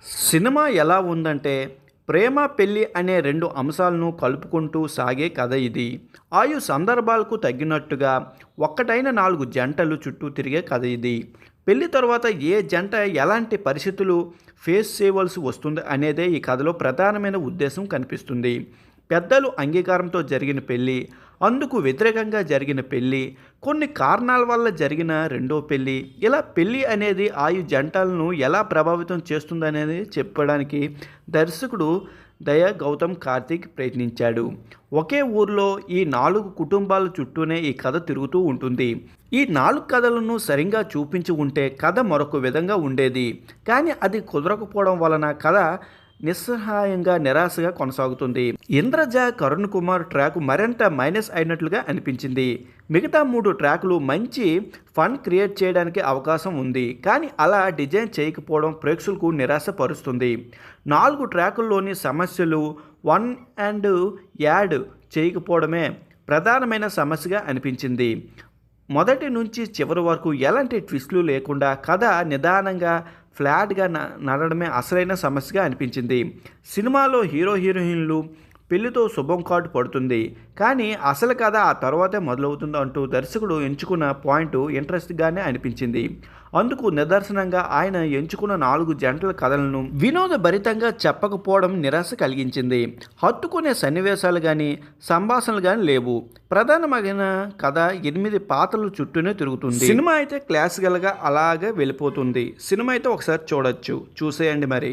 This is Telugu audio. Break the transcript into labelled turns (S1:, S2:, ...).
S1: సినిమా ఎలా ఉందంటే ప్రేమ పెళ్ళి అనే రెండు అంశాలను కలుపుకుంటూ సాగే కథ ఇది. ఆయు సందర్భాలకు తగ్గినట్టుగా ఒక్కటైన 4 జంటలు చుట్టూ తిరిగే కథ ఇది. పెళ్లి తర్వాత ఏ జంట ఎలాంటి పరిస్థితులు ఫేస్ చేయవలసి వస్తుంది అనేదే ఈ కథలో ప్రధానమైన ఉద్దేశం కనిపిస్తుంది. పెద్దలు అంగీకారంతో జరిగిన పెళ్ళి, అందుకు వ్యతిరేకంగా జరిగిన పెళ్ళి, కొన్ని కారణాల వల్ల జరిగిన రెండో పెళ్ళి, ఇలా పెళ్ళి అనేది ఆయు జంటలను ఎలా ప్రభావితం చేస్తుందనేది చెప్పడానికి దర్శకుడు దయా గౌతమ్ కార్తీక్ ప్రయత్నించాడు. ఒకే ఊర్లో ఈ 4 కుటుంబాల చుట్టూనే ఈ కథ తిరుగుతూ ఉంటుంది. ఈ 4 కథలను సరిగ్గా చూపించి ఉంటే కథ మరొక విధంగా ఉండేది. కానీ అది కుదరకపోవడం వలన కథ నిస్సహాయంగా నిరాశగా కొనసాగుతుంది. ఇంద్రజ కరుణ్ కుమార్ ట్రాక్ మరింత మైనస్ అయినట్లుగా అనిపించింది. మిగతా 3 ట్రాకులు మంచి ఫన్ క్రియేట్ చేయడానికి అవకాశం ఉంది. కానీ అలా డిజైన్ చేయకపోవడం ప్రేక్షకులకు నిరాశపరుస్తుంది. 4 ట్రాకుల్లోని సమస్యలు వన్ అండ్ యాడ్ చేయకపోవడమే ప్రధానమైన సమస్యగా అనిపించింది. మొదటి నుంచి చివరి వరకు ఎలాంటి ట్విస్టులు లేకుండా కథ నిదానంగా ఫ్లాట్గా నడవడమే అసలైన సమస్యగా అనిపించింది. సినిమాలో హీరోయిన్లు పెళ్లితో శుభం కార్డు పడుతుంది, కానీ అసలు కథ ఆ తర్వాతే మొదలవుతుంది అంటూ దర్శకుడు ఎంచుకున్న పాయింట్ ఇంట్రెస్ట్గానే అనిపించింది. అందుకు నిదర్శనంగా ఆయన ఎంచుకున్న 4 జంటల కథలను వినోదభరితంగా చెప్పకపోవడం నిరాశ కలిగించింది. హత్తుకునే సన్నివేశాలు కానీ సంభాషణలు కానీ లేవు. ప్రధానమైన కథ 8 పాత్రల చుట్టూనే తిరుగుతుంది. సినిమా అయితే క్లాసికల్గా అలాగే వెళ్ళిపోతుంది. సినిమా అయితే ఒకసారి చూసేయండి మరి.